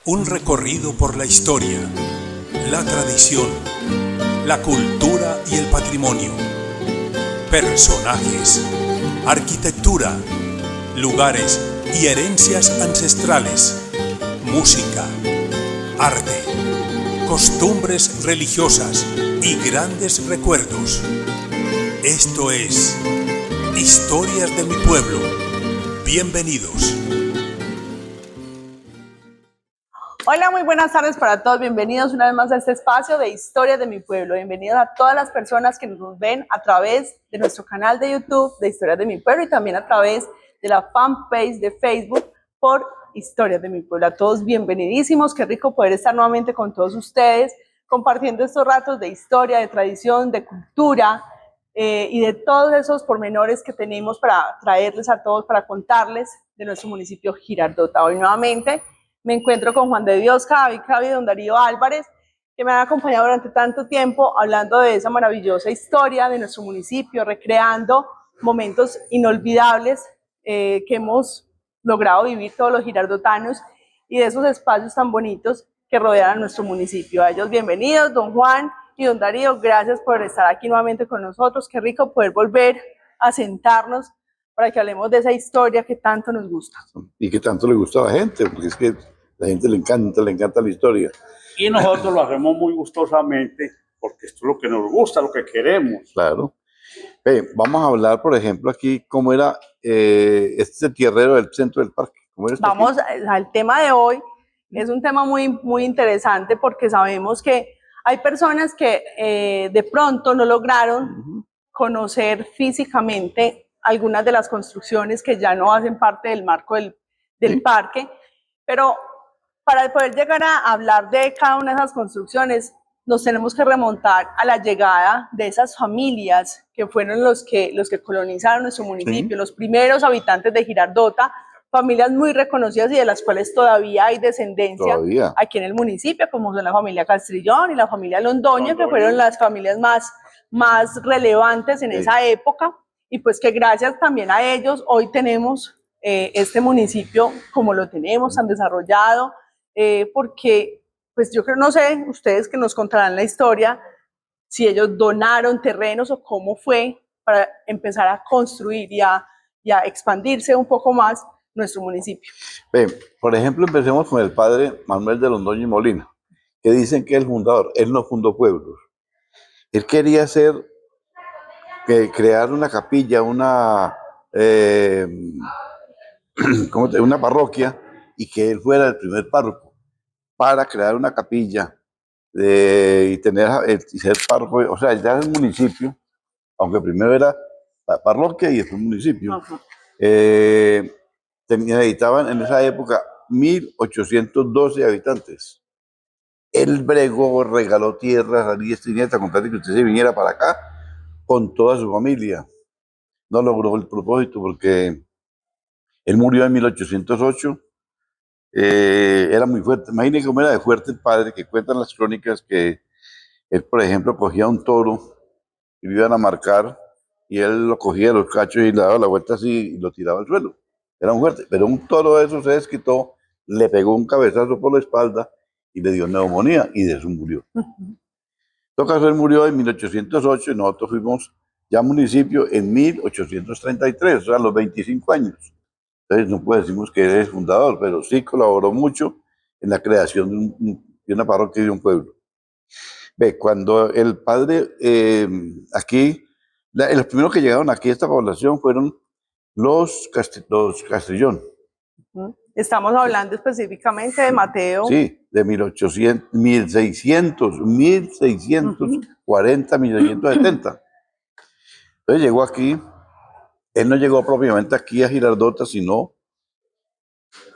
Un recorrido por la historia, la tradición, la cultura y el patrimonio. Personajes, arquitectura, lugares y herencias ancestrales. Música, arte, costumbres religiosas y grandes recuerdos. Esto es Historias de mi Pueblo. Bienvenidos. Hola, muy buenas tardes para todos. Bienvenidos una vez más a este espacio de Historias de mi Pueblo. Bienvenidos a todas las personas que nos ven a través de nuestro canal de YouTube de Historias de mi Pueblo y también a través de la fanpage de Facebook por Historias de mi Pueblo. A todos bienvenidísimos. Qué rico poder estar nuevamente con todos ustedes compartiendo estos ratos de historia, de tradición, de cultura y de todos esos pormenores que tenemos para traerles a todos, para contarles de nuestro municipio Girardota. Hoy nuevamente me encuentro con Juan de Dios Cavi y don Darío Álvarez, que me han acompañado durante tanto tiempo hablando de esa maravillosa historia de nuestro municipio, recreando momentos inolvidables que hemos logrado vivir todos los girardotanos y de esos espacios tan bonitos que rodean a nuestro municipio. A ellos bienvenidos, don Juan y don Darío, gracias por estar aquí nuevamente con nosotros. Qué rico poder volver a sentarnos para que hablemos de esa historia que tanto nos gusta. Y que tanto le gusta a la gente, porque es que la gente le encanta la historia. Y nosotros lo hacemos muy gustosamente, porque esto es lo que nos gusta, lo que queremos. Claro. Vamos a hablar, por ejemplo, aquí cómo era este tierrero del centro del parque. ¿Cómo era Vamos al tema de hoy. Es un tema muy interesante porque sabemos que hay personas que de pronto no lograron conocer físicamente algunas de las construcciones que ya no hacen parte del marco del parque, pero para poder llegar a hablar de cada una de esas construcciones, nos tenemos que remontar a la llegada de esas familias que fueron los que colonizaron nuestro municipio, los primeros habitantes de Girardota, familias muy reconocidas y de las cuales todavía hay descendencia aquí en el municipio, como son la familia Castrillón y la familia Londoño, que fueron las familias más relevantes en esa época, y pues que gracias también a ellos hoy tenemos este municipio como lo tenemos, tan desarrollado, porque pues yo creo, no sé, ustedes que nos contarán la historia, si ellos donaron terrenos o cómo fue para empezar a construir y a expandirse un poco más nuestro municipio. Por ejemplo, empecemos con el padre Manuel de Londoño y Molina, que dicen que es el fundador. Él no fundó pueblos. Él quería crear una capilla, una parroquia, y que él fuera el primer párroco para crear una capilla y ser párroco, o sea, ya el municipio, aunque primero era la parroquia y después el municipio. Necesitaban en esa época 1812 habitantes. Él bregó, regaló tierras a diestra y siniestra con tal que usted se viniera para acá con toda su familia. No logró el propósito porque él murió en 1808. Era muy fuerte. Imagínense cómo era de fuerte el padre, que cuentan las crónicas que él, por ejemplo, cogía un toro y lo iban a marcar y él lo cogía los cachos y le daba la vuelta así y lo tiraba al suelo. Era muy fuerte, pero un toro de esos se desquitó, le pegó un cabezazo por la espalda y le dio neumonía y de eso murió. En todo caso, él murió en 1808 y nosotros fuimos ya municipio en 1833, o sea, a los 25 años. Entonces no decimos que él es fundador, pero sí colaboró mucho en la creación de una parroquia y de un pueblo. Cuando el padre aquí, los primeros que llegaron aquí a esta población fueron los Castrillón. Estamos hablando específicamente de Mateo. Sí, de 1640, 1670. Entonces llegó aquí. Él no llegó propiamente aquí a Girardota, sino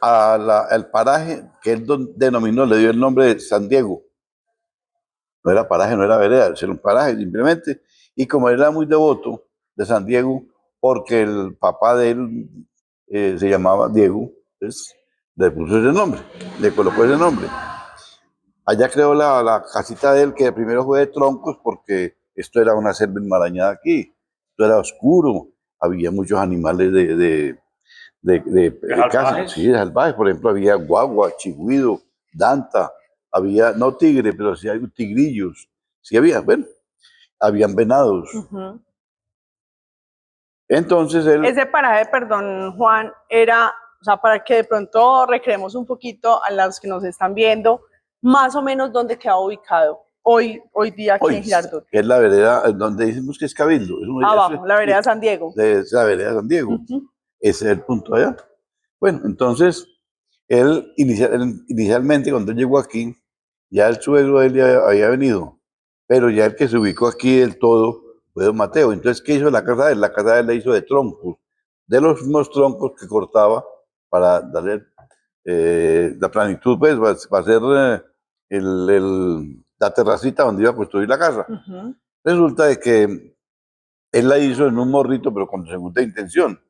al paraje que él denominó, le dio el nombre de San Diego. No era paraje, no era vereda, era un paraje simplemente. Y como él era muy devoto de San Diego, porque el papá de él se llamaba Diego, pues le puso ese nombre, le colocó ese nombre. Allá creó la casita de él, que primero fue de troncos, porque esto era una selva enmarañada aquí. Esto era oscuro, había muchos animales de casa, sí, de salvajes. Por ejemplo, había guagua, chigüido, danta, había, no tigre, pero sí hay tigrillos, sí había, bueno, habían venados. Entonces él, Ese paraje, perdón, Juan, era, o sea, para que de pronto recreemos un poquito a los que nos están viendo, más o menos dónde queda ubicado hoy día aquí en Girardot. que es la vereda donde decimos que es Cabildo. Abajo, la vereda San Diego. Es la vereda San Diego. Ese es el punto allá. Bueno, entonces, él inicialmente cuando él llegó aquí, ya el suegro de él ya había venido, pero ya el que se ubicó aquí del todo fue don Mateo. Entonces, ¿qué hizo la casa de él? La casa de él la hizo de troncos, de los mismos troncos que cortaba para darle la planitud, pues, para hacer la terracita donde iba a construir la casa. Resulta de que él la hizo en un morrito, pero con segunda intención,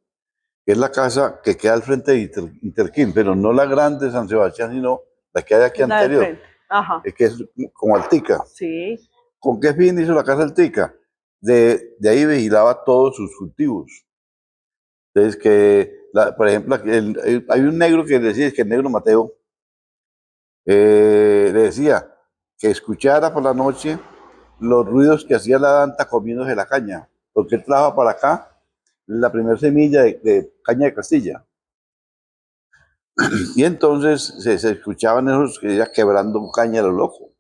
que es la casa que queda al frente de Interquín, pero no la grande de San Sebastián, sino la que hay aquí La anterior, del frente. Ajá. que es como altica. Sí. ¿Con qué fin hizo la casa altica? De ahí vigilaba todos sus cultivos. Entonces, por ejemplo, hay un negro que decía, que el negro Mateo, le decía que escuchara por la noche los ruidos que hacía la danta comiéndose la caña, porque él trajo para acá la primera semilla de caña de Castilla. Y entonces se escuchaban esos que iba quebrando caña a lo loco.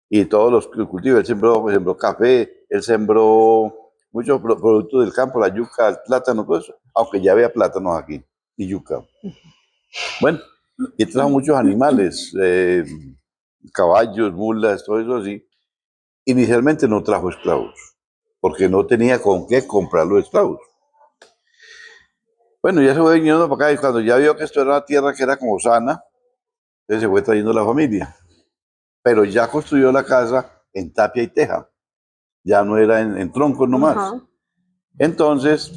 Y todos los cultivos, él sembró café, él sembró muchos productos del campo, la yuca, el plátano, todo eso, aunque ya había plátanos aquí y yuca. Bueno, y trajo muchos animales, caballos, mulas, todo eso así. Inicialmente no trajo esclavos, porque no tenía con qué comprar los esclavos. Bueno, ya se fue viniendo para acá y cuando ya vio que esto era una tierra que era como sana, entonces se fue trayendo la familia. Pero ya construyó la casa en tapia y teja, ya no era en troncos nomás. Entonces,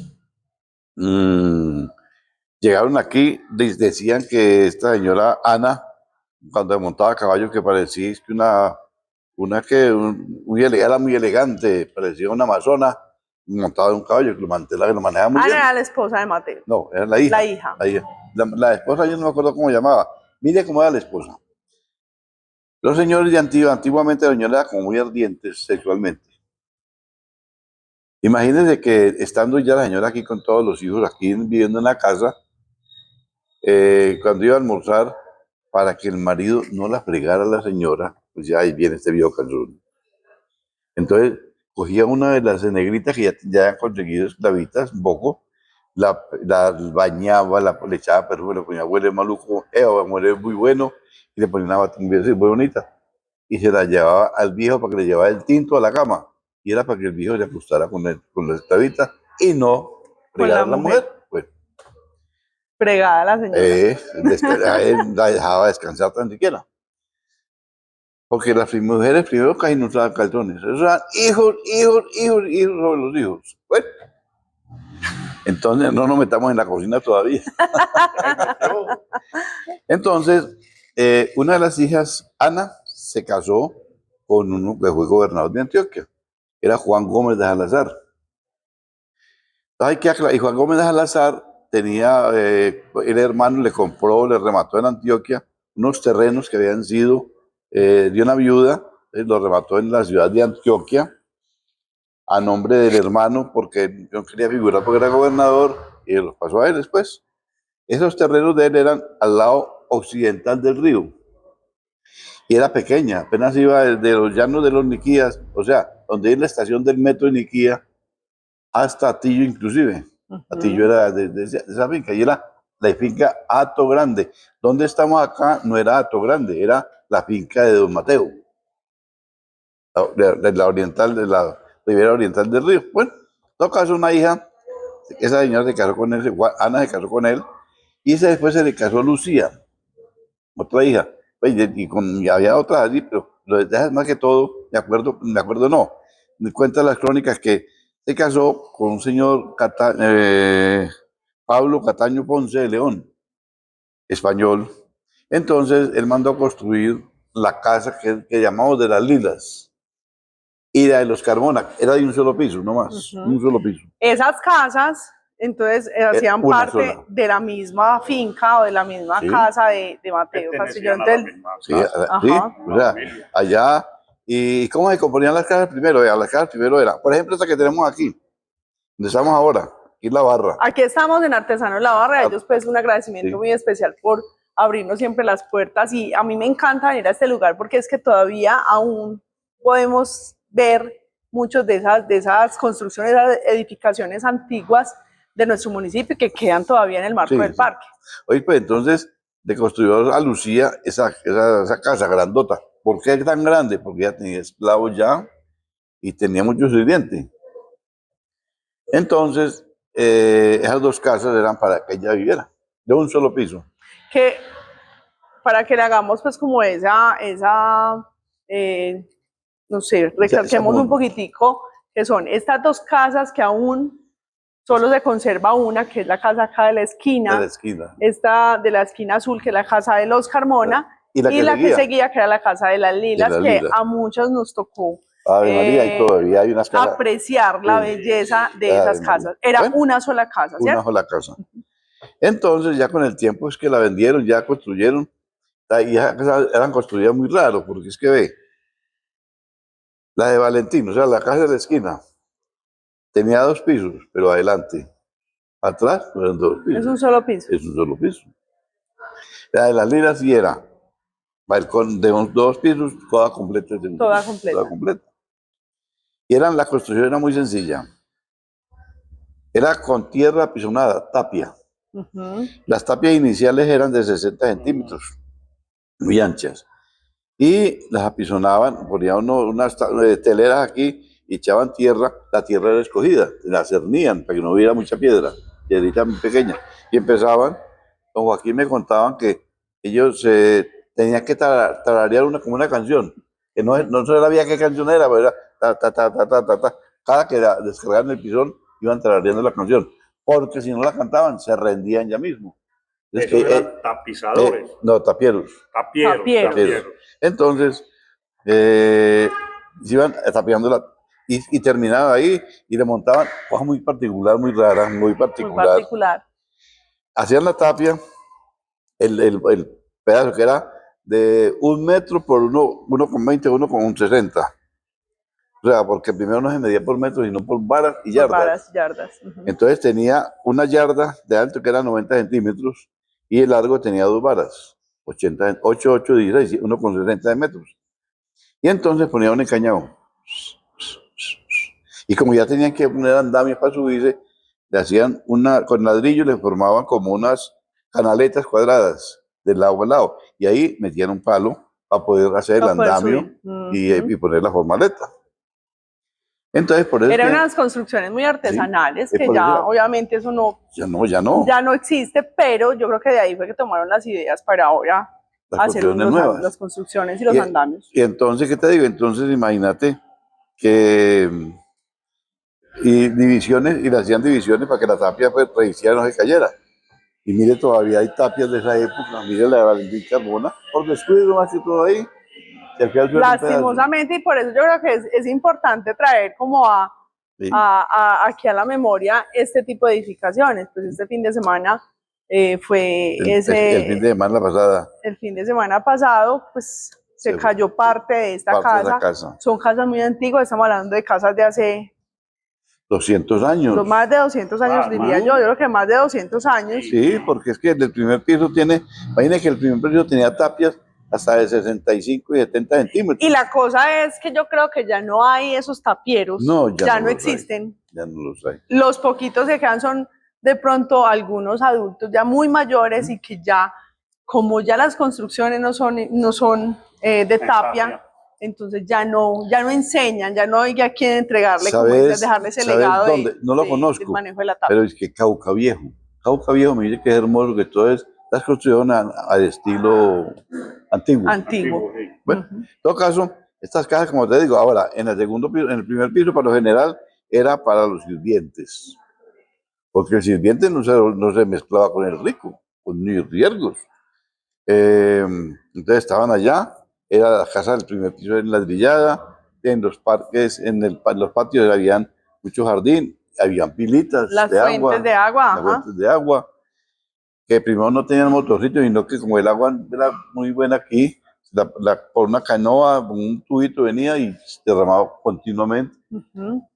llegaron aquí, decían que esta señora Ana, cuando montaba a caballo, que parecía que era muy elegante, parecía una amazona montada en un caballo, que lo manejaba muy bien. Ana era la esposa de Mateo. No, era la hija. La hija. La esposa yo no me acuerdo cómo llamaba. Mire cómo era la esposa. Los señores de antiguamente, los señores eran como muy ardientes sexualmente. Imagínense que estando ya la señora aquí con todos los hijos, aquí viviendo en la casa, cuando iba a almorzar, para que el marido no la fregara a la señora, pues ya ahí viene este viejo calzón. Entonces, cogía una de las negritas que ya han conseguido esclavitas, un poco, la bañaba, le echaba perfume, le ponía huele maluco, huele muy bueno, y le ponía una batina muy bonita. Y se la llevaba al viejo para que le llevara el tinto a la cama. Y era para que el viejo se acostara con la esclavita y no fregara a la mujer. Pues, fregada la señora. La dejaba descansar tan siquiera. Porque las mujeres primero casi no usaban calzones. Eran hijos sobre los hijos. Bueno, entonces no nos metamos en la cocina todavía. Entonces, una de las hijas, Ana, se casó con uno que fue gobernador de Antioquia. Era Juan Gómez de Salazar. Y Juan Gómez de Salazar tenía, el hermano le compró, le remató en Antioquia unos terrenos que habían sido de una viuda, los remató en la ciudad de Antioquia a nombre del hermano porque no quería figurar porque era gobernador y los pasó a él después. Esos terrenos de él eran al lado occidental del río y era pequeña, apenas iba desde los llanos de los Niquías, o sea, donde es la estación del metro de Niquía, hasta Atillo inclusive. Atillo era de esa finca y era la finca Hato Grande. Donde estamos acá no era Hato Grande, era la finca de don Mateo, la oriental, de la ribera oriental del río. Bueno, en todo caso una hija, esa señora se casó con él, Ana se casó con él, y después se le casó Lucía, otra hija. Y había otras allí, pero lo de más que todo, de acuerdo no. Me cuentan las crónicas que se casó con un señor Pablo Cataño Ponce de León, español. Entonces él mandó construir la casa que llamamos de las Lilas y la de los Carmona, era de un solo piso, no más, un solo piso. Esas casas Entonces hacían una parte sola. de la misma finca o de la misma Sí. casa de Mateo Castellón. Pertenecían a la Entonces, misma Sí, casa. sí, Ajá. o sea, allá. ¿Y cómo se componían las casas primero? Vea, las casas primero eran, por ejemplo, esta que tenemos aquí, donde estamos ahora, aquí en la barra. Aquí estamos en Artesanos La Barra, a ellos pues un agradecimiento Sí. muy especial por abrirnos siempre las puertas y a mí me encanta venir a este lugar porque es que todavía aún podemos ver muchos de esas construcciones, esas edificaciones antiguas de nuestro municipio que quedan todavía en el marco Sí, del sí. parque. Oye, pues entonces, le construyó a Lucía esa casa grandota. ¿Por qué tan grande? Porque ella tenía esclavos ya y tenía muchos sirvientes. Entonces, esas dos casas eran para que ella viviera, de un solo piso. Que para que le hagamos pues como no sé, recalquemos un poquitico que son estas dos casas que aún solo se conserva una, que es la casa acá de la De esquina, la esquina. esta de la esquina azul, que es la casa de los Carmona, Y la que que seguía, que era la casa de las Lilas, las que Lilas. a muchos nos tocó Ave María, y todavía hay unas casas. apreciar la Sí. belleza de Ave esas María. casas. Era Bueno, una sola casa, una ¿cierto? sola casa. Entonces, ya con el tiempo es que la vendieron, ya construyeron, y esas casas eran construidas muy raro, porque es que ve, la de Valentín, o sea, la casa de la esquina, tenía dos pisos, pero adelante. Atrás no eran dos pisos. Es un solo piso. Es un solo piso. La de las Lilas sí era balcón de dos pisos, toda completa. Toda completa. Toda completa. Y la construcción era muy sencilla. Era con tierra apisonada, tapia. Ujú. Las tapias iniciales eran de 60 centímetros, muy anchas. Y las apisonaban, ponían unas teleras aquí y echaban tierra. La tierra era escogida, la cernían para que no hubiera mucha piedra, piedrita muy pequeña. Y empezaban, don Joaquín me contaban que ellos tenían que tararear como una canción, que no sabía qué canción era, pero era ta, ta, ta, ta, ta, ta, ta. Cada que descargaban el pisón, iban tarareando la canción, porque si no la cantaban, se rendían ya mismo. Esos eran tapizadores. No, tapieros. Tapieros. Entonces, se iban tapiando y terminaban ahí y le montaban cosas muy particular, muy raras, muy particular. Muy particular. Hacían la tapia, el pedazo que era de 1 metro por 1,20, 1,60. O sea, porque primero no se medía por metros, sino por varas y yardas. Varas y yardas. Uh-huh. Entonces tenía una yarda de alto que era 90 centímetros y el largo tenía 2 varas, 8, 8, 16, 1,60 de metros. Y entonces ponía un encañado. Y como ya tenían que poner andamios para subirse, le hacían con ladrillo, le formaban como unas canaletas cuadradas de lado a lado. Y ahí metían un palo para poder hacer el andamio y poner la formaleta. Entonces, por eso eran unas construcciones muy artesanales, sí, que ya obviamente eso ya no existe, pero yo creo que de ahí fue que tomaron las ideas para ahora hacer las construcciones y los andamios. Y entonces, ¿qué te digo? Entonces, imagínate que le hacían divisiones para que la tapia pues rehiciera, no se cayera. Y mire, todavía hay tapias de esa época, mire la de Valentín Carmona, por descuido más que todo ahí. Lastimosamente, y por eso yo creo que es importante traer como aquí a la memoria este tipo de edificaciones. Pues este fin de semana fue el fin de semana pasada. El fin de semana pasado, pues se cayó parte de esta casa. Son casas muy antiguas, estamos hablando de casas de hace 200 años. Más de 200 años, diría yo creo que más de 200 años. Sí, porque es que el primer piso imagínense que el primer piso tenía tapias hasta de 65 y 70 centímetros. Y la cosa es que yo creo que ya no hay esos tapieros, ya no existen. Ya no los hay. Los poquitos que quedan son de pronto algunos adultos ya muy mayores y que ya, como ya las construcciones no son de tapia, entonces ya no enseñan, ya no hay a quien entregarle, dejarle ese legado no lo conozco, del manejo de la tapia. Pero es que Cauca Viejo me dice que es hermoso, que todo las construcciones al estilo antiguo. Bueno, en todo caso, estas casas, como te digo, ahora, en el segundo piso, en el primer piso, por lo general, era para los sirvientes. Porque el sirviente no se mezclaba con el rico, con ni riesgos. Entonces estaban allá, era la casa del primer piso en ladrillada, en los parques, los patios habían mucho jardín habían pilitas Las de fuentes agua, de agua, las ajá. fuentes de agua, que primero no tenían motorcito, sino que como el agua era muy buena aquí, por una canoa, con un tubito venía y se derramaba continuamente. Ujú.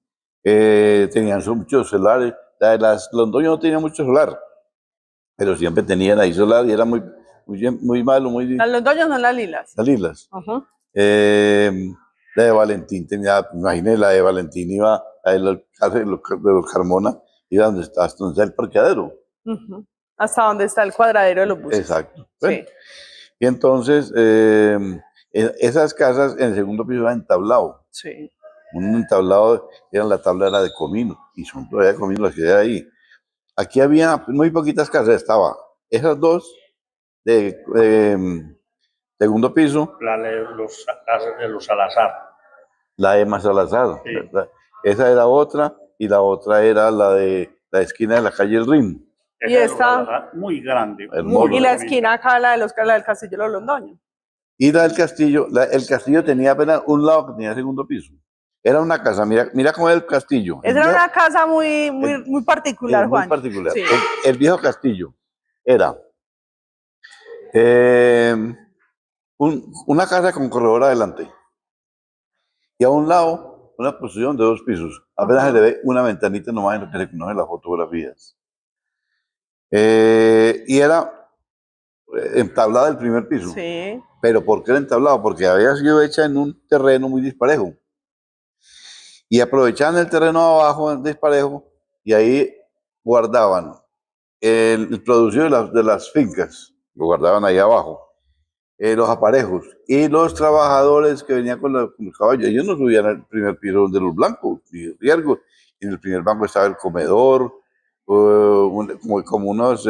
Tenían muchos solares. La de las Londoño no tenía mucho solar, pero siempre tenían ahí solar y era muy malo, muy Las Londoño son las lilas. lilas. Ajá. La de Valentín tenía, imagínate, la de Valentín iba a de los Carmona, iba hasta donde está el parqueadero. Ujú. Hasta donde está el cuadradero de los buses. Exacto. Sí. Bueno, y entonces, esas casas en el segundo piso eran entablado. Sí. Un entablado, la tabla era de comino, y son todavía de comino las que hay ahí. Aquí había muy poquitas casas, estaba esas dos de segundo piso, La de los Salazar. la de Salazar, Sí. esa era otra, y la otra era la de la esquina de la calle El Rin. Y Esa de los esta- Salazar, muy grande. Hermoso. muy Y la bonita. esquina acá, la del Castillo de los Londoños. Y la del castillo, el castillo tenía apenas un lado que tenía segundo piso. Era una casa, mira cómo era el castillo. Esa era una casa muy particular, muy Juan. particular. Sí. El viejo castillo era una casa con corredor adelante. Y a un lado, una posición de 2 pisos. Apenas Ajá. se le ve una ventanita nomás en lo que se conocen las fotografías. Y era entablada el primer piso. Sí. ¿Pero por qué era entablado? Porque había sido hecha en un terreno muy disparejo. Y aprovechaban el terreno abajo disparejo y ahí guardaban el producido de las fincas, lo guardaban ahí abajo, los aparejos y los trabajadores que venían con los caballos. Ellos no subían al primer piso de los blancos, ni riesgo. En el primer banco estaba el comedor, como unos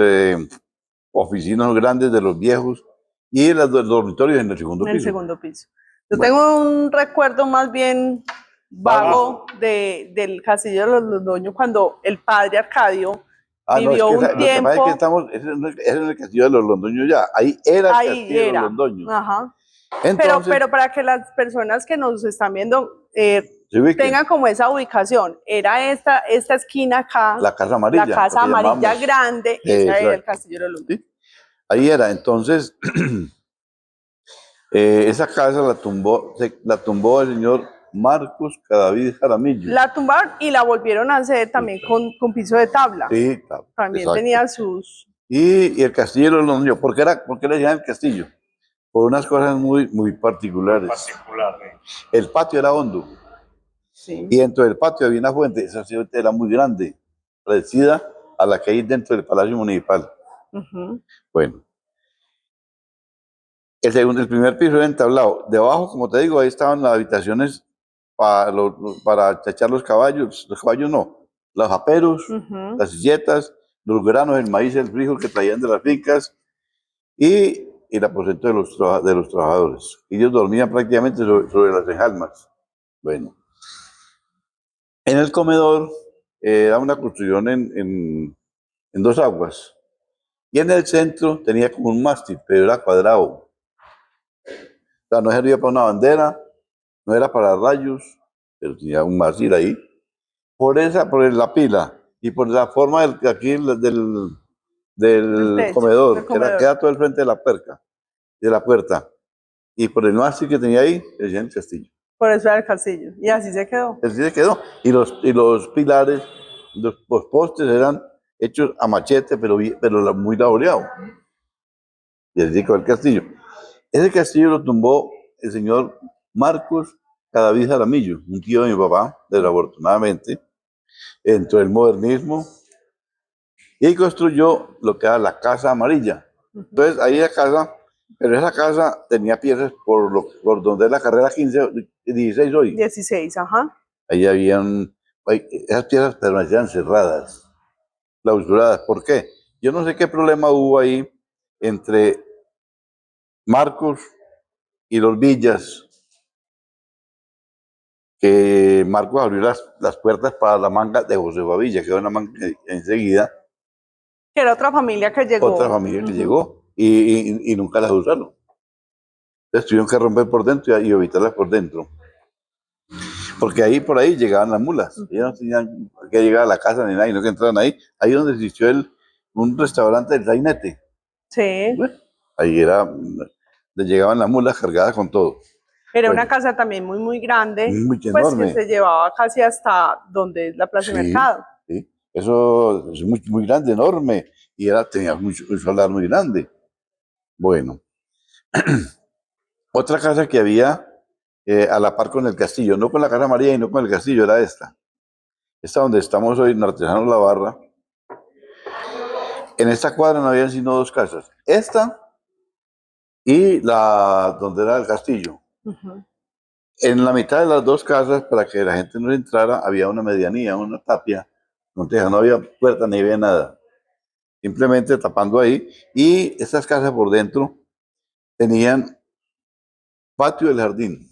oficinas grandes de los viejos y los dormitorios en el segundo En el piso. segundo piso. Yo Bueno. tengo un recuerdo más bien vago del Castillo de los Londoños cuando el padre Arcadio vivió un lo que pasa es tiempo. que es en el castillo de los Londoños ya. Ahí era el Ahí castillo de era. los Londoños. Ajá. Entonces, Pero para que las personas que nos están viendo se ubiquen. tengan como esa ubicación, era esta esquina acá, La casa amarilla. la casa lo que amarilla llamamos. grande, esa era el Exacto. Castillo de los Londoños. ¿Sí? Ahí era. Entonces, esa casa la tumbó el señor Marcos Cadavid Jaramillo. La tumbaron y la volvieron a hacer también con piso de tabla. Sí, claro. También Exacto. tenía sus... Y el castillo de los Londoños. ¿Por qué le decían el castillo? Por unas cosas muy particulares. El patio era hondo. Sí. Y dentro del patio había una fuente. Esa fuente era muy grande, parecida a la que hay dentro del Palacio Municipal. Uh-huh. Bueno. El primer piso era entablado. Debajo, como te digo, ahí estaban las habitaciones para echar los caballos no, los aperos, Uh-huh. las silletas, los granos, el maíz, el frijol que traían de las fincas y el aposento de los trabajadores. Ellos dormían prácticamente sobre las enjalmas. Bueno, en el comedor era una construcción en 2 aguas y en el centro tenía como un mástil, pero era cuadrado. O sea, no servía para una bandera, no era para rayos, pero tenía un mástil ahí. Por la pila y por la forma del techo, comedor, del comedor. queda todo el frente de la puerta. Y por el mástil que tenía ahí, le decían el castillo. Por eso era el castillo. Y así se quedó. Así se quedó. Y los pilares, los postes eran hechos a machete, pero muy laboreado. Y así quedó el castillo. Ese castillo lo tumbó el señor Marcos Cadavid Jaramillo, un tío de mi papá, desafortunadamente. Entró el modernismo y construyó lo que era la Casa Amarilla. Entonces, ahí la casa, pero esa casa tenía piezas por donde es la carrera 16 hoy. 16, ajá. Ahí esas piezas permanecían cerradas, clausuradas. ¿Por qué? Yo no sé qué problema hubo ahí entre Marcos y los Villas, que Marcos abrió las puertas para la manga de José Villa, que era una manga que enseguida, Que era otra familia que llegó. otra familia que llegó y nunca las usaron. Entonces tuvieron que romper por dentro y evitarlas por dentro. porque ahí por ahí llegaban las mulas. Ellos no tenían que llegar a la casa ni nada, y no que entraran ahí. Ahí donde existió un restaurante del sainete. Sí. Bueno, ahí llegaban las mulas cargadas con todo. Era Bueno, una casa también muy grande, muy pues enorme. que se llevaba casi hasta donde es la plaza de Sí, mercado. sí. Eso es muy grande, enorme, y tenía un solar muy grande. Bueno, otra casa que había a la par con el castillo, no con la Casa María y no con el castillo, era esta. Esta donde estamos hoy, en Artesano La Barra. En esta cuadra no había sino dos casas. Esta y la donde era el castillo. Ujú. En la mitad de las dos casas, para que la gente no entrara, había una medianía, una tapia, no había puerta ni había nada. Simplemente tapando ahí. Y estas casas por dentro tenían patio del jardín,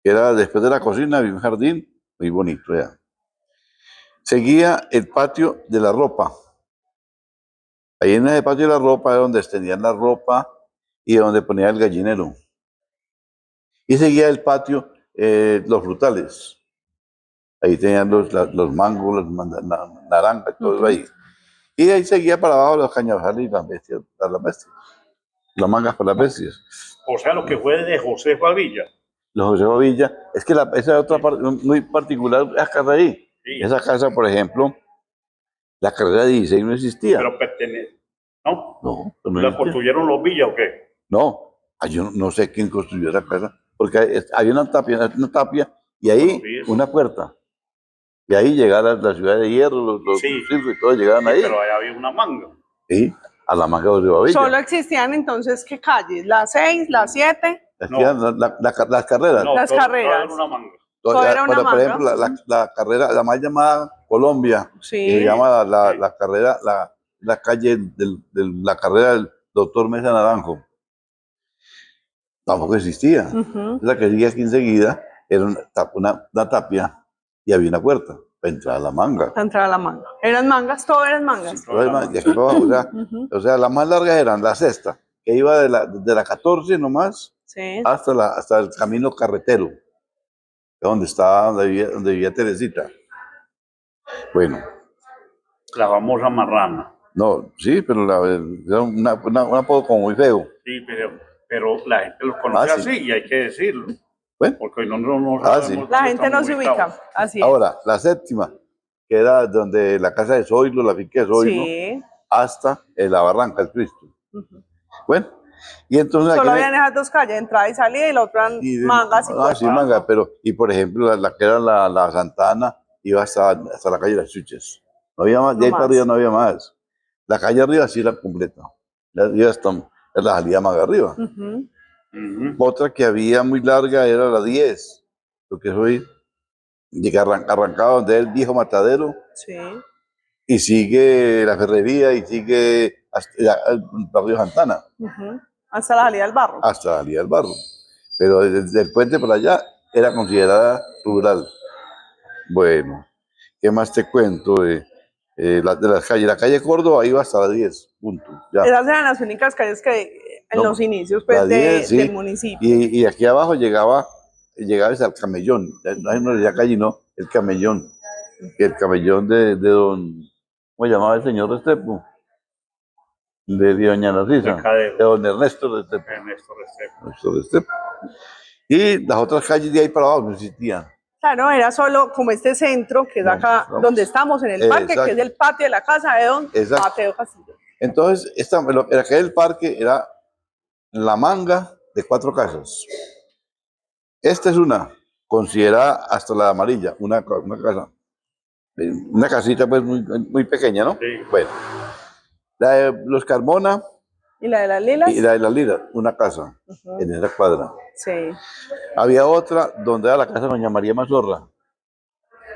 que era después de la cocina, había un jardín muy bonito ya. Seguía el patio de la ropa. Ahí en ese patio de la ropa era donde extendían la ropa y donde ponía el gallinero. Y seguía el patio, los frutales. Ahí tenían los mangos, naranjas, todo eso ahí. Y de ahí seguía para abajo los cañabazales y las bestias, las mangas para las bestias. O sea, lo que fue de José Favilla. Los José Bobilla, es que esa es otra parte muy particular, la casa ahí. Sí. Esa casa, por ejemplo, la carrera 16 no existía. Pero pertenece. ¿No? No, ¿La construyeron los Villas o qué? no, yo no sé quién construyó esa casa, porque había una tapia y ahí una puerta. Y ahí llegaba la ciudad de Hierro, los circos y todo llegaban ahí. Pero ahí había una manga. Sí, a la manga de Bobilla. Solo existían entonces, ¿qué calles? ¿Las 6, las 7? Las carreras. No, las carreras. Era una manga. Todo era una Por manga. ejemplo, la carrera, la más llamada Colombia, Sí. que se llama la carrera, la calle la carrera del doctor Mesa Naranjo. Tampoco existía. La que seguía aquí enseguida era una tapia y había una puerta para entrar a la manga. Para entrar a la manga. ¿Eran mangas? Todo eran mangas. Y aquí para abajo, o sea, las más largas eran la sexta, que iba de la 14 nomás Sí. hasta el camino carretero, donde vivía Teresita. Bueno. La famosa marrana. No, sí, pero era un apodo como muy feo. Sí, pero la gente los conoce así y hay que decirlo. Bueno. Porque hoy no sabemos. La gente no se ubica. Así es. Ahora, la séptima, que era donde la casa de Zoilo, la finca de Zoilo, sí. hasta la Barranca del Cristo. Bueno, y entonces... Solo habían esas dos calles, entrada y salida, y la otra mangas y puertas. Sí, mangas, y por ejemplo, la que era la Santana, iba hasta la calle de las Chuches. No había más, de ahí para arriba no había más. La calle arriba sí era completa. Ya hasta la salida más arriba. Otra que había muy larga era la 10, lo que soy, arrancaba donde es el viejo matadero. Sí. Y sigue la ferrería y sigue hasta el barrio Santana. Hasta la salida del barro. Hasta la salida del barro. Pero desde el puente para allá era considerada rural. Bueno, ¿qué más te cuento? De las calles. La calle Córdoba iba hasta la 10, punto. Ya. Esas eran las únicas calles que en los inicios pues, 10, sí. del municipio. Y aquí abajo llegaba hasta el Camellón. No es una calle, no, el Camellón. El Camellón de don... ¿Cómo llamaba el señor Restrepo? De doña Narcisa. De don Ernesto Restrepo. Ernesto Restrepo. Y las otras calles de ahí para abajo no existían. Claro, era solo como este centro, que es acá donde estamos, en el parque, que es el patio de la casa de don Mateo Castillo. Entonces, aquel parque era la manga de 4 casas. Esta es una, considerada hasta la amarilla, una casa. Una casita pues muy pequeña, ¿no? Sí. Bueno, la de los Carmona. ¿Y la de las Lilas? Y la de las Lilas, una casa en esa cuadra. Sí. Había otra donde era la casa de doña María Mazorra.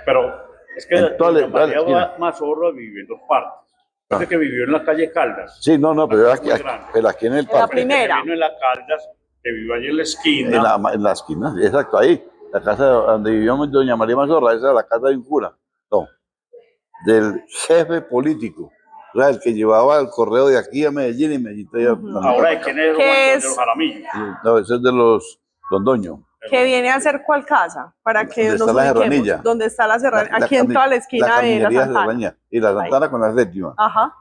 Pero es que doña María Mazorra vivió en 2 partes. Parece que vivió en la calle Caldas. Sí, no, pero aquí en el parque. La primera. Vino en la Caldas, que vivió allí en la esquina. En la esquina, exacto, ahí. La casa donde vivió doña María Mazorra, esa era la casa de un cura. No, del jefe político. O sea, el que llevaba el correo de aquí a Medellín y Medellín. Ahora, ¿de quién es? De los Jaramillos. No, ese es de los Londoño. que viene a ser ¿cuál casa? Para que ¿Dónde nos está la ubiquemos. Serranilla? ¿Dónde está la serranilla? Aquí en toda la esquina de la caminería Santana. Serranía, y la Santana con la séptima. Ajá,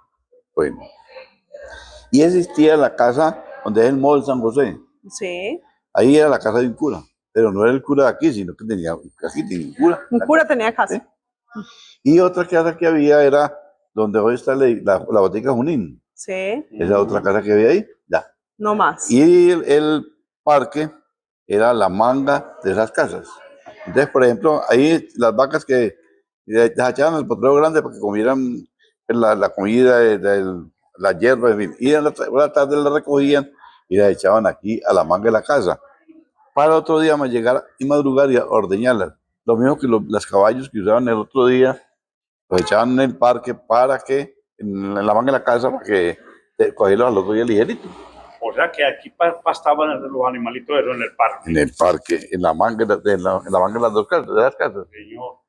Bueno. Y existía la casa donde es el Mall San José. sí. Ahí era la casa de un cura, pero no era el cura de aquí, sino que aquí tenía un cura. Un cura tenía casa. ¿Sí? Y otra casa que había era donde hoy está la botica Junín. Sí, Esa otra casa que había ahí, ya. no más. Y el parque era la manga de esas casas. Entonces, por ejemplo, ahí las vacas que les echaban el potrero grande para que comieran la comida, la hierba, en fin. Y en la tarde la recogían y la echaban aquí a la manga de la casa. Para otro día más llegar y madrugar y ordeñarlas. Lo mismo que los caballos que usaban el otro día, los echaban en el parque para que, en la manga de la casa, para que cogerlos al otro día ligerito. O sea que aquí pastaban los animalitos en el parque. En el parque, en la manga en la manga de las dos casas, de las casas. Señor.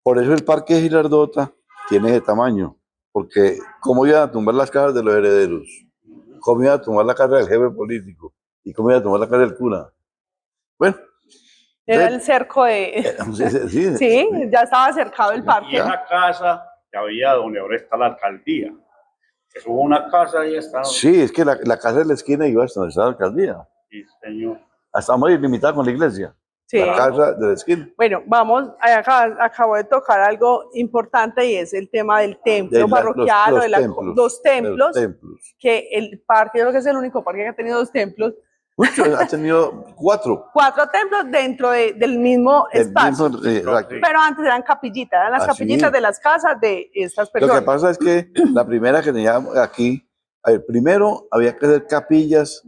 Por eso el parque de Girardota tiene ese tamaño, porque cómo iban a tumbar las casas de los herederos, cómo iban a tumbar la casa del jefe político y cómo iban a tumbar la casa del cura. Bueno. Era el cerco de... Sí, ya estaba cercado el parque. Y esa casa que había donde ahora está la alcaldía. Eso hubo una casa y está. Sí, es que la casa de la esquina iba hasta donde está la alcaldía. Sí, señor. Hasta muy limitada con la iglesia. Sí. La casa de la esquina. Bueno, vamos, acabo de tocar algo importante y es el tema del templo parroquial o de los templos, que el parque, yo creo que es el único parque que ha tenido dos templos. Ha tenido 4. 4 templos dentro del mismo espacio. Pero antes eran capillitas, eran las capillitas de las casas de estas personas. Lo que pasa es que la primera que teníamos aquí, primero había que hacer capillas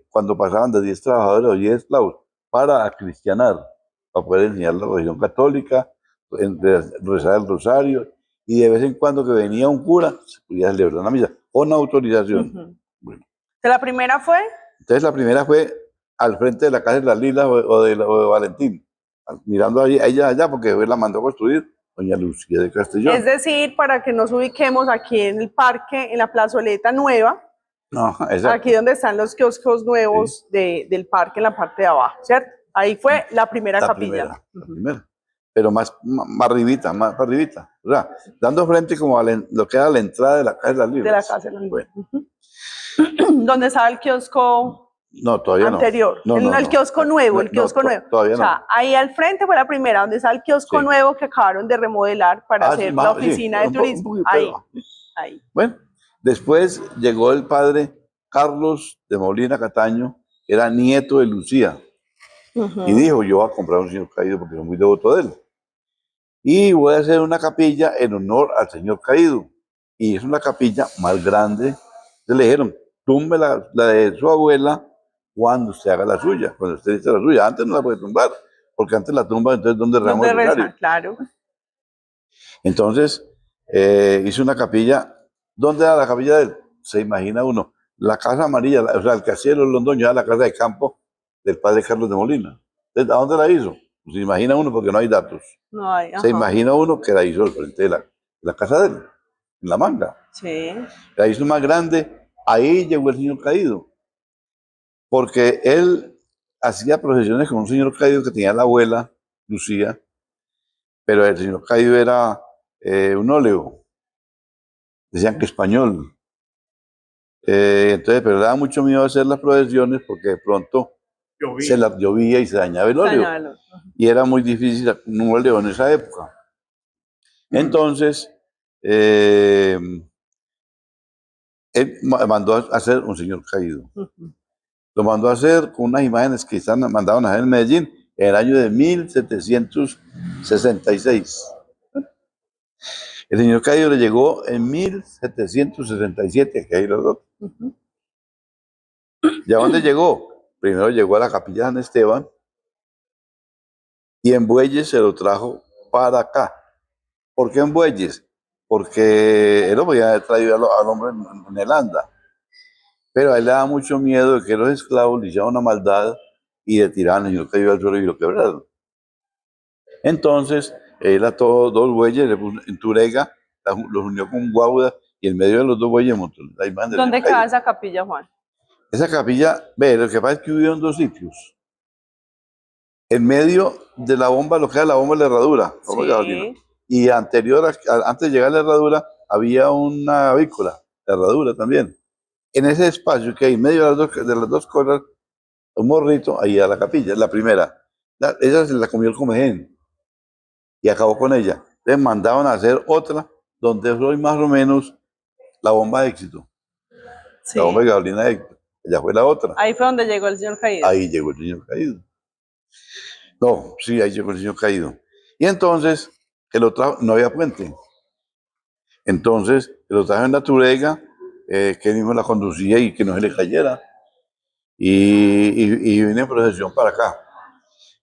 cuando pasaban de 10 trabajadores o 10 esclavos para cristianar, para poder enseñar la religión católica, rezar el rosario, y de vez en cuando que venía un cura, se podía celebrar una misa con autorización. Bueno. ¿La primera fue? Entonces la primera fue al frente de la casa de las Lilas o de Valentín, mirando a ella allá, porque la mandó a construir doña Lucía de Castellón. Es decir, para que nos ubiquemos aquí en el parque, en la plazoleta nueva, aquí donde están los kioscos nuevos del parque en la parte de abajo, ¿cierto? Ahí fue la primera capilla. La primera, pero más arribita, más para arribita. O sea, dando frente como a lo que era la entrada de la casa de las Lilas. De la casa de las Lilas. Bueno. ¿Dónde estaba el kiosco anterior? El kiosco nuevo, el kiosco nuevo. Todavía no. Ahí al frente fue la primera, donde está el kiosco nuevo que acabaron de remodelar para hacer la oficina de turismo. Ahí. Bueno, después llegó el padre Carlos de Molina Cataño, que era nieto de Lucía, y dijo, yo voy a comprar un señor caído porque soy muy devoto de él. Y voy a hacer una capilla en honor al señor caído. Y es una capilla más grande. Entonces le dijeron, tumbe la de su abuela cuando usted haga la suya, cuando usted dice la suya. Antes no la puede tumbar, porque antes la tumba, entonces ¿dónde rezamos el rosario? Claro. Entonces hizo una capilla. ¿Dónde era la capilla de él? Se imagina uno, la casa amarilla, o sea, el castillo de los Londoños era la casa de campo del padre Carlos de Molina. Entonces, ¿a dónde la hizo? Pues se imagina uno porque no hay datos. No hay, se imagina uno que la hizo al frente de la casa de él, en la manga. Sí. La hizo más grande. Ahí llegó el señor caído, porque él hacía procesiones con un señor caído que tenía la abuela, Lucía, pero el señor caído era un óleo, decían que español. Entonces, pero le daba mucho miedo hacer las procesiones porque de pronto se las llovía y se dañaba el óleo. Y era muy difícil un óleo en esa época. Entonces, él mandó a hacer un señor caído. Lo mandó a hacer con unas imágenes que mandaban a hacer en Medellín en el año de 1766. El señor caído le llegó en 1767, que ahí los dos. ¿Y a dónde llegó? Primero llegó a la capilla de San Esteban y en Bueyes se lo trajo para acá. ¿Por qué en Bueyes? Porque él lo podía haber traído al hombre en el anda. Pero a él le daba mucho miedo de que los esclavos le hicieran una maldad y le tiraran al señor caído al suelo y lo quebraron. Entonces, él ató 2 bueyes, le puso en Turega, los unió con Guauda y en medio de los 2 bueyes montó la imagen. ¿Dónde queda esa capilla, Juan? Esa capilla, ve, lo que pasa es que hubieron 2 sitios. En medio de la bomba, lo que era la bomba de la herradura, bomba de gasolina. Y antes de llegar a la herradura, había una avícola, la herradura también. En ese espacio que hay en medio de las dos cosas, un morrito, ahí a la capilla, la primera. Esa se la comió el comején y acabó con ella. Entonces mandaban a hacer otra, donde fue más o menos la bomba de éxito. Sí. La bomba de gasolina de éxito. Ella fue la otra. Ahí fue donde llegó el señor caído. Ahí llegó el señor caído. No, sí, ahí llegó el señor caído. Y entonces, que lo trajo, no había puente. Entonces, que lo trajo en la Turega, que él mismo la conducía y que no se le cayera. Y vine en procesión para acá.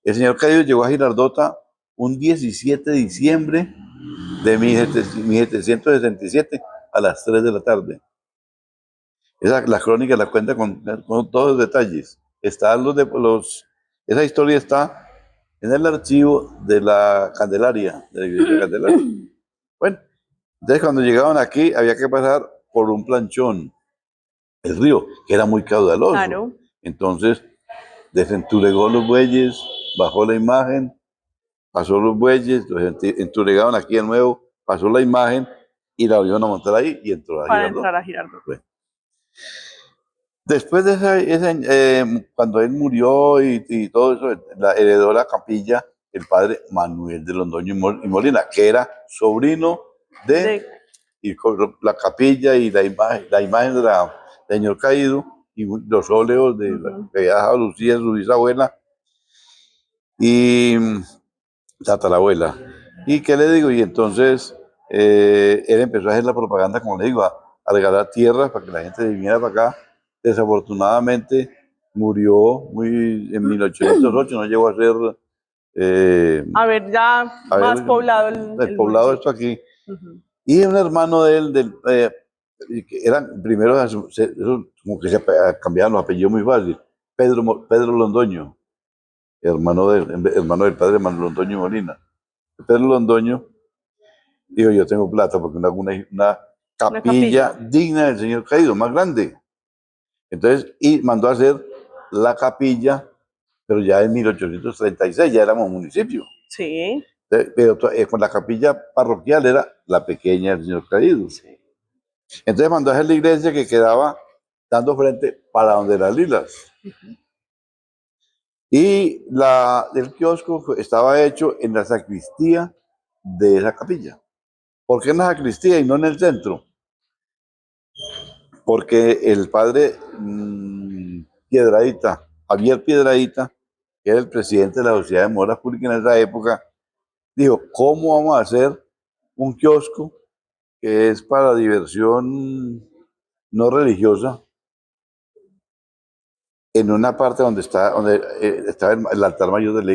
El señor caído llegó a Girardota un 17 de diciembre de 1767 a las 3 de la tarde. La crónica la cuenta con todos los detalles. Esa historia está en el archivo de la Candelaria, de la iglesia Candelaria. Bueno, entonces cuando llegaban aquí había que pasar por un planchón, el río, que era muy caudaloso. Claro. Entonces desenturegó los bueyes, bajó la imagen, pasó los bueyes, los enturegaban aquí de nuevo, pasó la imagen y la volvieron a montar ahí y entró a Girardot. Para entrar a Girardot. Bueno. Después de cuando él murió y todo eso, heredó la capilla el padre Manuel de Londoño y Molina, que era sobrino y la capilla y la imagen del señor caído y los óleos de que había dejado Lucía, su bisabuela y tatarabuela. ¿Y qué le digo? Y entonces él empezó a hacer la propaganda, como le digo, a regalar tierras para que la gente viniera para acá. Desafortunadamente murió en 1808, no llegó a ser... más poblado el poblado esto aquí. Y un hermano de él, eran primero, como que se cambiaban los apellidos muy fácil, Pedro Londoño, hermano del padre Manuel Londoño Molina. Pedro Londoño dijo, yo tengo plata porque hago una capilla digna del señor caído, más grande. Entonces, y mandó a hacer la capilla, pero ya en 1836, ya éramos municipio. Sí. Pero con la capilla parroquial era la pequeña del señor caído. Sí. Entonces mandó a hacer la iglesia que quedaba dando frente para donde las lilas. Y el kiosco estaba hecho en la sacristía de esa capilla. ¿Por qué en la sacristía y no en el centro? Porque el padre Piedradita, Javier Piedradita, que era el presidente de la Sociedad de Moras Públicas en esa época, dijo, ¿cómo vamos a hacer un kiosco que es para diversión no religiosa en una parte donde estaba el altar mayor de la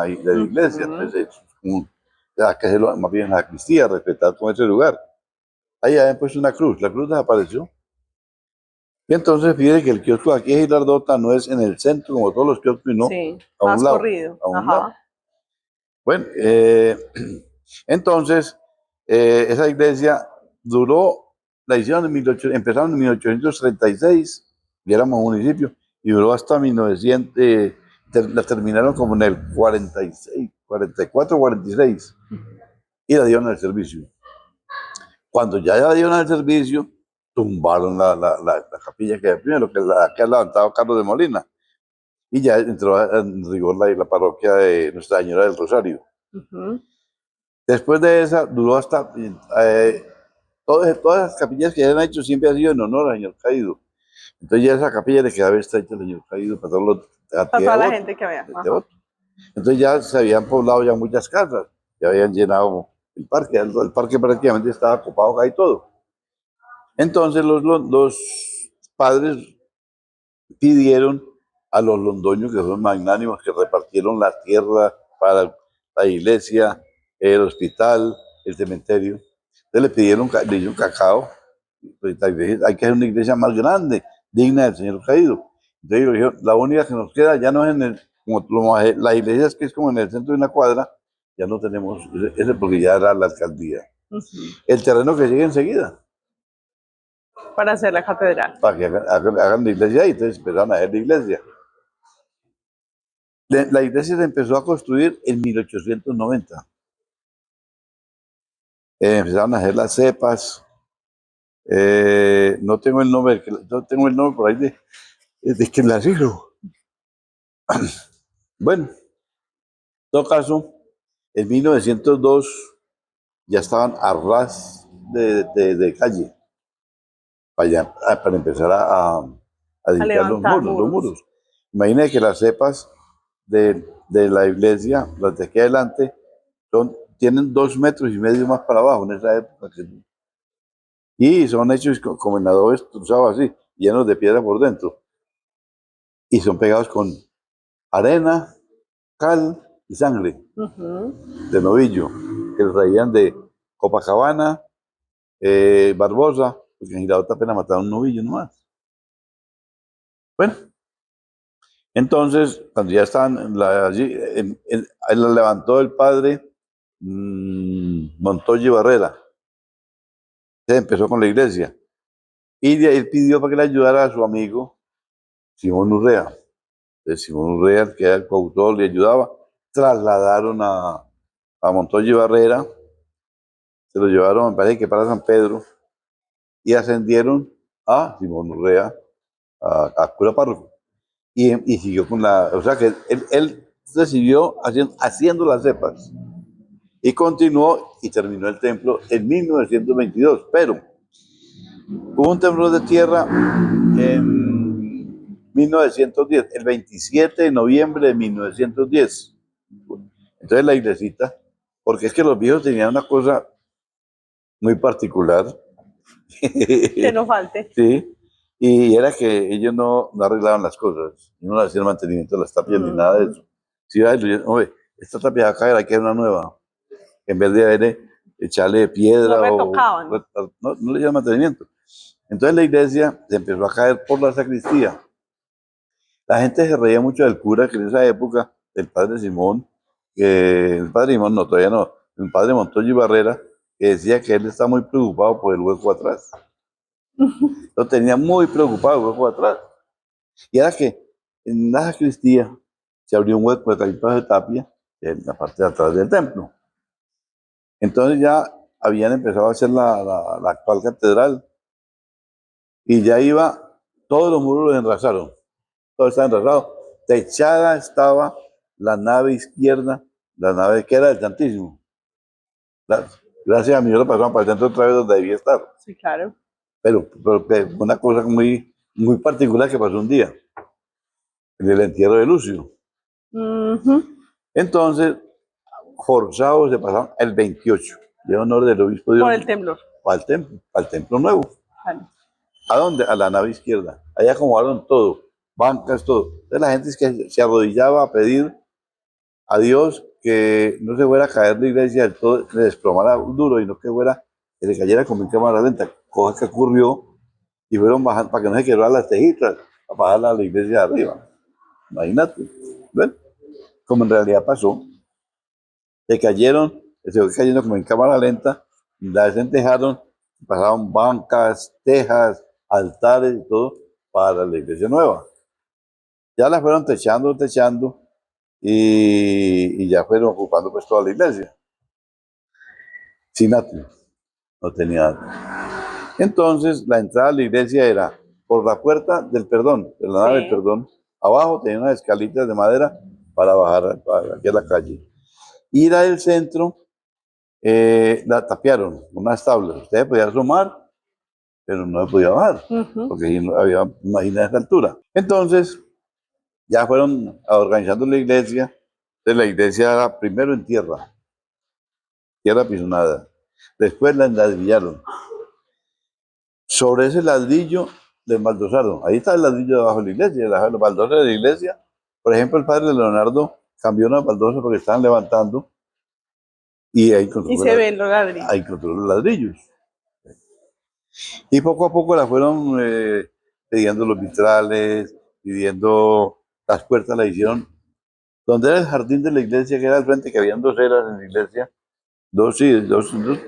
iglesia? Entonces, hay que hacerlo más bien en la sacristía, respetar con ese lugar. Ahí habían puesto una cruz, la cruz desapareció. Y entonces fíjate que el kiosco aquí de Girardota no es en el centro como todos los kioscos, no, sí, a un más lado. corrido. A un lado. Bueno, entonces esa iglesia duró, la hicieron empezaron en 1836, y éramos municipio, y duró hasta 1900, la terminaron como en el 46, 44, 46, y la dieron al servicio. Cuando ya la dieron al servicio, tumbaron la capilla que primero, que ha levantado Carlos de Molina, y ya entró en rigor la parroquia de Nuestra Señora del Rosario. Después de esa, duró hasta... todas las capillas que han hecho siempre han sido en honor al señor caído. Entonces ya esa capilla le quedaba estrecha al señor caído para toda la gente que había. Entonces ya se habían poblado ya muchas casas, ya habían llenado el parque prácticamente estaba ocupado acá y todo. Entonces los padres pidieron a los londoños, que son magnánimos, que repartieron la tierra para la iglesia, el hospital, el cementerio. Entonces le pidieron cacao, hay que hacer una iglesia más grande, digna del señor caído. Entonces dijeron, la única que nos queda ya no es las iglesias que es como en el centro de una cuadra, ya no tenemos ese porque ya era la alcaldía. El terreno que sigue enseguida. Para hacer la catedral. Para que hagan la iglesia ahí, entonces empezaron a hacer la iglesia. La iglesia se empezó a construir en 1890. Empezaron a hacer las cepas. No tengo el nombre, por ahí de que la hizo. Bueno, en todo caso, en 1902 ya estaban a ras de calle para empezar a edificar levantar los muros. Imagínense que las cepas de la iglesia, las de aquí adelante, tienen 2,5 metros más para abajo en esa época. Y son hechos como en adobe estruzado así, llenos de piedra por dentro. Y son pegados con arena, cal y sangre de novillo, que los traían de Copacabana, Barbosa, porque en Girardot apenas mataron un novillo nomás. Bueno, entonces, cuando ya estaban allí, la levantó el padre Montoya y Barrera. Se empezó con la iglesia. Y de ahí él pidió para que le ayudara a su amigo Simón Urrea. Entonces, Simón Urrea, que era el coautor, le ayudaba. Trasladaron a Montoya y Barrera, se lo llevaron, me parece que para San Pedro, y ascendieron a Simón Urrea, a cura párroco. Y siguió con o sea que él se siguió haciendo las cepas. Y continuó y terminó el templo en 1922. Pero hubo un temblor de tierra en 1910, el 27 de noviembre de 1910. Entonces la iglesita, porque es que los viejos tenían una cosa muy particular. Que no falte. Sí, y era que ellos no arreglaban las cosas, no hacían mantenimiento de las tapias ni nada de eso. Si oye, esta tapia va a caer, hay que hacer una nueva. En vez de echarle piedra no retocaban. no le llaman mantenimiento. Entonces la iglesia se empezó a caer por la sacristía. La gente se reía mucho del cura que en esa época, el padre Simón, el padre Simón no, todavía no, el padre Montoya y Barrera, que decía que él está muy preocupado por el hueco atrás. Lo tenía muy preocupado el hueco atrás. Y era que en la sacristía se abrió un hueco de calipas de tapia en la parte de atrás del templo. Entonces ya habían empezado a hacer la actual catedral y ya todos los muros los enrasaron, todo estaba enrasado. Techada estaba la nave izquierda, la nave que era del Santísimo. Gracias a mí lo pasaron para el centro otra vez donde debía estar. Sí, claro. Pero una cosa muy, muy particular que pasó un día, en el entierro de Lucio. Entonces, forzados se pasaron el 28, de honor del obispo de por el temblor. Para el templo nuevo. Vale. ¿A dónde? A la nave izquierda. Allá acomodaron todo, bancas, todo. Entonces la gente es que se arrodillaba a pedir a Dios que no se fuera a caer la iglesia del todo, que le desplomara duro, y no que que le cayera como en cámara lenta, cosa que ocurrió, y fueron bajando para que no se quebraran las tejitas, para bajarla a la iglesia de arriba. Imagínate. ¿Ven? Como en realidad pasó. Se cayeron, se fue cayendo como en cámara lenta, la desentejaron, pasaron bancas, tejas, altares y todo para la iglesia nueva. Ya la fueron techando y ya fueron ocupando pues toda la iglesia. Sin atrio, no tenía atrio. Entonces la entrada a la iglesia era por la puerta del perdón, de la nave del perdón. Abajo tenía unas escalitas de madera para bajar aquí a la calle. Ir al centro, la tapiaron, unas tablas. Usted podía asomar, pero no se podía bajar, porque no había máquina de esa altura. Entonces, ya fueron organizando la iglesia. Entonces, la iglesia era primero en tierra pisonada. Después la enladrillaron. Sobre ese ladrillo le embaldosaron. Ahí está el ladrillo debajo de la iglesia, los baldosas de la iglesia. Por ejemplo, el padre Leonardo cambió una baldosa porque estaban levantando. Y ahí se ven los ladrillos. Ahí encontró los ladrillos. Y poco a poco la fueron pidiendo los vitrales, pidiendo las puertas, la hicieron. Donde era el jardín de la iglesia, que era al frente, que habían 2 eras en la iglesia, donde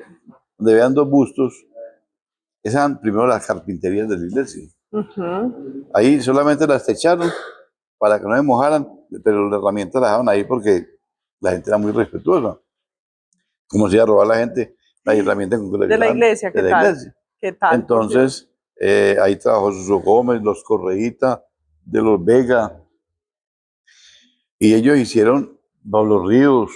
habían 2 bustos, esas eran primero las carpinterías de la iglesia. Ahí solamente las techaron para que no se mojaran pero las herramientas las dejaban ahí porque la gente era muy respetuosa. Como se iba a robar la gente, las herramientas de la iglesia, ¿qué tal? iglesia. ¿Qué tal? Entonces, ahí trabajó Suso Gómez, los Correíta, de los Vega, y ellos hicieron Pablo Ríos,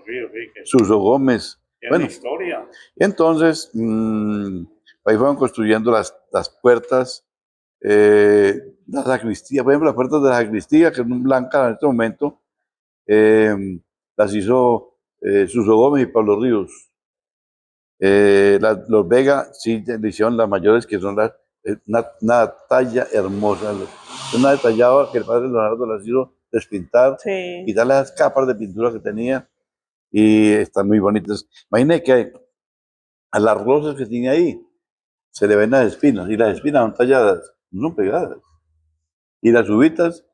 sí, Suso Gómez. Bueno, historia. Entonces, ahí fueron construyendo las puertas, la sacristía, por ejemplo, las puertas de la sacristía, que son blancas en este momento, las hizo Suso Gómez y Pablo Ríos. Los Vega sí le hicieron las mayores, que son una talla hermosa. Una detallada que el padre Leonardo las hizo despintar, sí. quitarle las capas de pintura que tenía, y están muy bonitas. Imagínate que a las rosas que tiene ahí se le ven las espinas, y las espinas son talladas, no son pegadas. Y las uvitas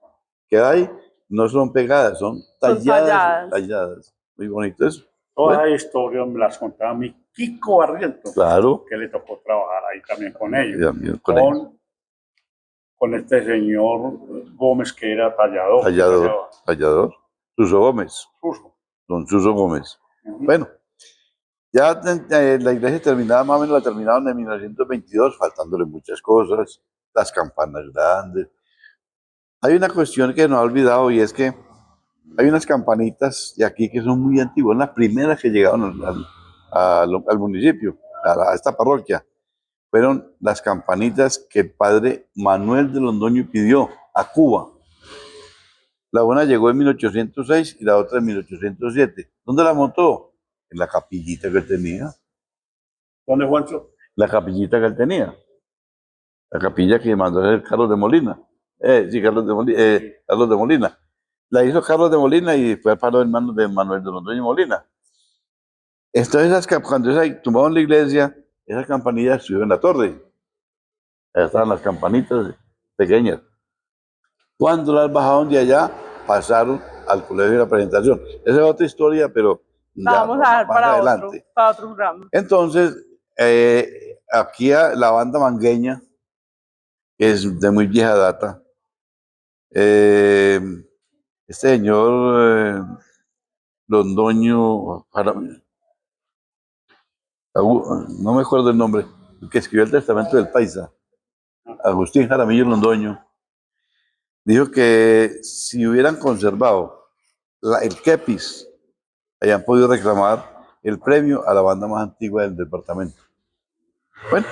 que hay no son pegadas, son talladas. Talladas. Muy bonito eso. Toda la historia me las contaba mi Kiko Barrientos, claro, que le tocó trabajar ahí también con ellos. También con este señor Gómez, que era tallador. Tallador. Suso Gómez. Don Suso Gómez. Bueno, ya la iglesia terminada, más o menos la terminaron en 1922, faltándole muchas cosas, las campanas grandes. Hay una cuestión que nos ha olvidado, y es que hay unas campanitas de aquí que son muy antiguas, las primeras que llegaron al municipio, a esta parroquia. Fueron las campanitas que el padre Manuel de Londoño pidió a Cuba. La una llegó en 1806 y la otra en 1807. ¿Dónde la montó? En la capillita que él tenía. ¿Dónde, Juancho? La capillita que él tenía. La capilla que mandó a hacer Carlos de Molina. Sí, Carlos de Molina. La hizo Carlos de Molina y fue para los hermanos de Manuel de Londoño y Molina. Entonces, cuando tumbaron la iglesia, esas campanillas estuvieron en la torre. Ahí estaban las campanitas pequeñas. Cuando las bajaron de allá, pasaron al colegio de la presentación. Esa es otra historia, pero la vamos a ver para adelante. Para otro programa. Entonces, aquí la banda mangueña, que es de muy vieja data, este señor Londoño, no me acuerdo el nombre, el que escribió el Testamento del Paisa, Agustín Jaramillo Londoño, dijo que si hubieran conservado el kepis, hayan podido reclamar el premio a la banda más antigua del departamento. Bueno,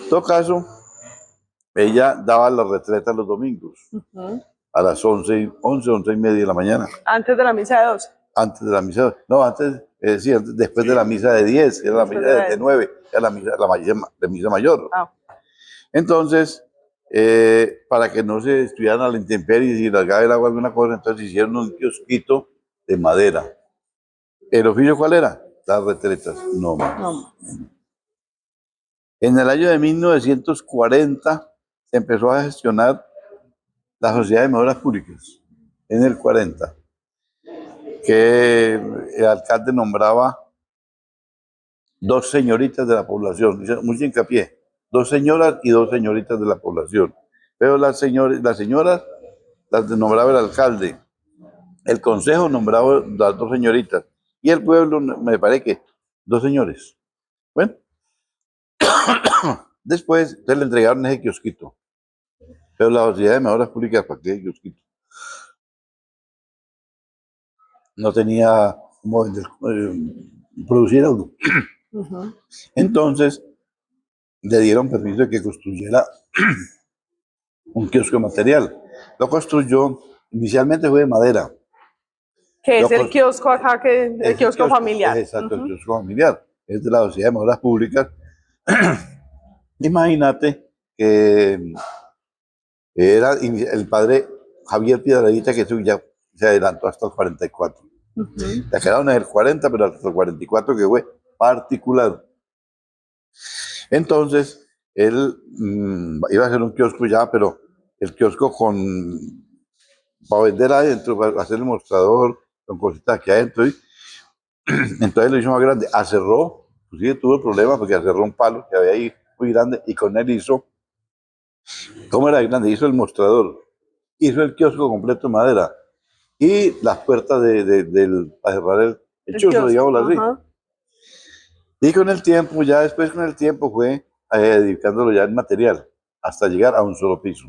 en todo caso, ella daba la retreta los domingos, a las 11 y media de la mañana. Antes de la misa de 12. Antes de la misa, no, después de la misa de 10, que era la misa de 9, era la misa mayor. Entonces, para que no se estuvieran a la intemperie y si largaba el agua alguna cosa, entonces hicieron un kiosquito de madera. ¿El oficio cuál era? Las retretas. No. En el año de 1940 se empezó a gestionar la Sociedad de Mejoras Públicas. En el 40. Que el alcalde nombraba 2 señoritas de la población. Dice mucho hincapié. 2 señoras y 2 señoritas de la población. Pero las señoras las nombraba el alcalde. El consejo nombraba las 2 señoritas. Y el pueblo, me parece que 2 señores. Bueno. Después le entregaron ese kiosquito. Pero la Sociedad de Mejoras Públicas, ¿para qué kiosquito? No tenía cómo producir algo. Entonces, le dieron permiso de que construyera un kiosco material. Lo construyó, inicialmente fue de madera. Que es el kiosco acá, el kiosco familiar. Exacto, el kiosco familiar. Es de la Sociedad de Mejoras Públicas. Imagínate que era el padre Javier Piedradita, que ya se adelantó hasta el 44. La quedaron en el 40, pero hasta el 44 que fue particular. Entonces, él iba a hacer un kiosco ya, pero el kiosco para vender adentro, para hacer el mostrador, con cositas aquí adentro. Entonces lo hizo más grande. Acerró, pues sí, tuvo problemas porque acerró un palo que había ahí muy grande y con él hizo, ¿cómo era grande? Hizo el mostrador, hizo el kiosco completo de madera, y las puertas para cerrar el chuzo, digámoslo así. Ajá. Y con el tiempo, ya después con el tiempo fue dedicándolo ya en material, hasta llegar a un solo piso.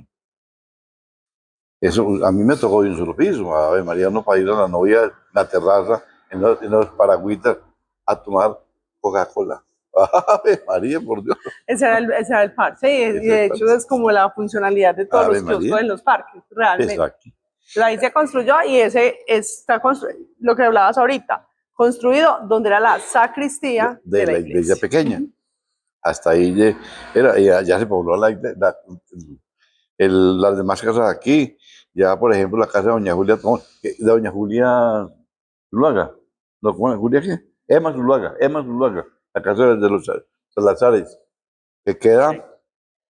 Eso a mí me tocó de un solo piso. A ver, María, no para ir a la novia en la terraza, en los paragüitas, a tomar Coca-Cola. Ave María, por Dios. Ese era el parche, y de hecho es como la funcionalidad de todos Ave los kioscos María. en los parques, realmente. Exacto. Ahí se construyó y ese está construido, lo que hablabas ahorita, construido donde era la sacristía De la iglesia pequeña. Hasta ahí ya se pobló las demás casas aquí. Ya, por ejemplo, la casa de Doña Julia, de Doña Julia Zuluaga. No, ¿cómo es? ¿Julia qué? Emma Zuluaga, la casa de los Salazares, que queda,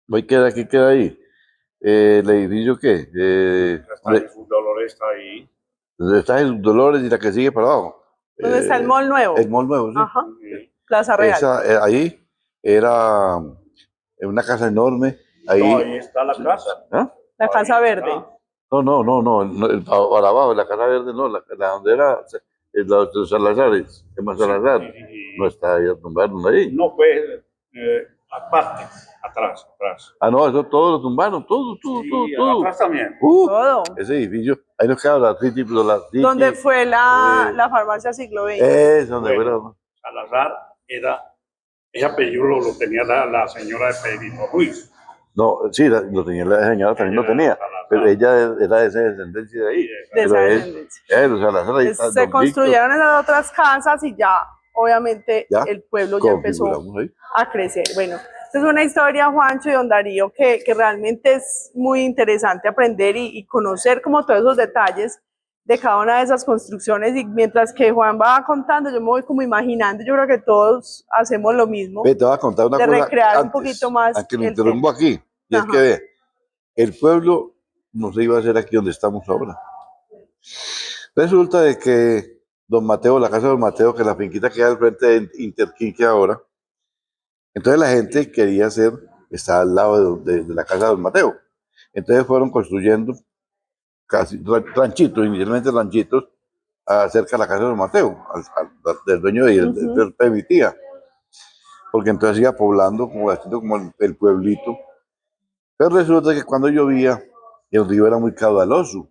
hoy queda, ¿qué queda ahí? ¿El edificio qué? Sus Dolores está ahí. Está en Dolores y la que sigue para abajo. ¿Dónde está el mall nuevo? El mall nuevo, sí. Ajá. Plaza Real. Ahí era una casa enorme. Ahí, no, ahí está la casa. ¿Ah? La Casa Verde. No, para abajo, la Casa Verde no, la donde era los Salazares, Emma Salazar, no está ahí, tumbaron ahí. No, pues, aparte, atrás. Ah, no, eso todo lo tumbaron, todo. Atrás también. Todo. Ese edificio, ahí nos queda la City. Donde fue la farmacia siglo XX. Es donde fue la... Salazar ese apellido lo tenía la señora de Pedrito Ruiz. No, sí, lo tenía la señora, también lo tenía, pero ella era de esa descendencia de ahí. De esa descendencia. O sea, ahí está Se Don construyeron esas otras casas y ya, obviamente, el pueblo ya empezó a crecer. Bueno, esta es una historia, Juancho y don Darío, que realmente es muy interesante aprender y conocer como todos esos detalles de cada una de esas construcciones, y mientras que Juan va contando, yo me voy como imaginando, yo creo que todos hacemos lo mismo. Te voy a contar una de cosa recrear un poquito más. Aunque lo interrumpo aquí, y es que ve, el pueblo no se iba a hacer aquí donde estamos ahora. Resulta de que don Mateo, la casa de don Mateo, que es la finquita que hay al frente de Interquinque ahora, entonces la gente quería está al lado de la casa de don Mateo. Entonces fueron construyendo casi ranchitos, inicialmente ranchitos, cerca de la casa de don Mateo, del dueño de mi tía. Porque entonces iba poblando, haciendo como el pueblito. Pero resulta que cuando llovía, el río era muy caudaloso.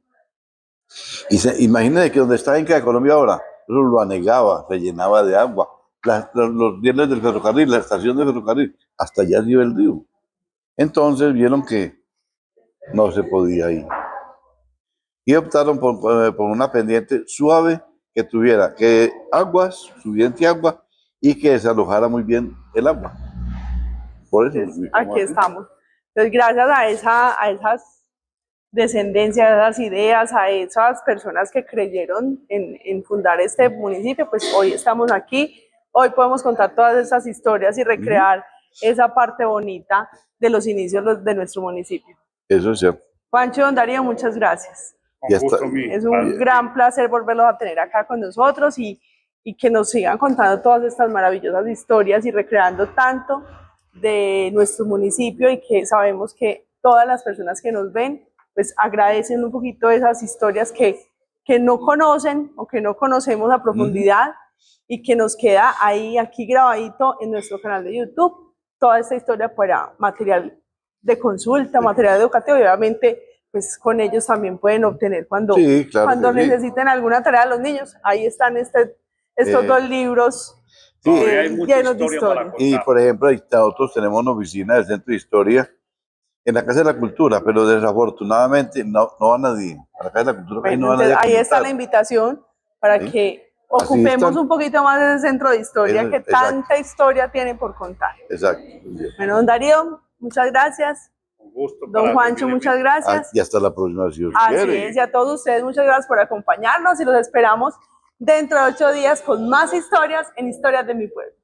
Y imagínense que donde está Inca de Colombia ahora, eso lo anegaba, se llenaba de agua. Los rieles del ferrocarril, la estación de ferrocarril, hasta allá iba el río. Entonces vieron que no se podía ir. Y optaron por una pendiente suave que tuviera aguas, suficiente agua, y que desalojara muy bien el agua. Por eso. Entonces, aquí estamos. Entonces, gracias a esas descendencias, a esas ideas, a esas personas que creyeron en fundar este municipio, pues hoy estamos aquí. Hoy podemos contar todas esas historias y recrear esa parte bonita de los inicios de nuestro municipio. Eso es cierto. Juancho y don Darío, muchas gracias. Es un gran placer volverlos a tener acá con nosotros y que nos sigan contando todas estas maravillosas historias y recreando tanto de nuestro municipio, y que sabemos que todas las personas que nos ven pues agradecen un poquito esas historias que no conocen o que no conocemos a profundidad, y que nos queda ahí aquí grabadito en nuestro canal de YouTube toda esta historia para material de consulta, material educativo, y obviamente pues con ellos también pueden obtener cuando necesiten alguna tarea. Los niños, ahí están estos 2 libros llenos de historia. Y por ejemplo, nosotros tenemos una oficina del Centro de Historia en la Casa de la Cultura, pero desafortunadamente no va nadie. A la Casa de la Cultura bueno, no va nadie. Ahí está la invitación para que ocupemos un poquito más ese centro de historia que tanta historia tiene por contar. Exacto. Bueno, don Darío, muchas gracias. Un gusto. Don Juancho, muchas gracias. Y hasta la próxima, si Dios quiere. Así es, y a todos ustedes, muchas gracias por acompañarnos, y los esperamos dentro de 8 días con más historias en Historias de mi Pueblo.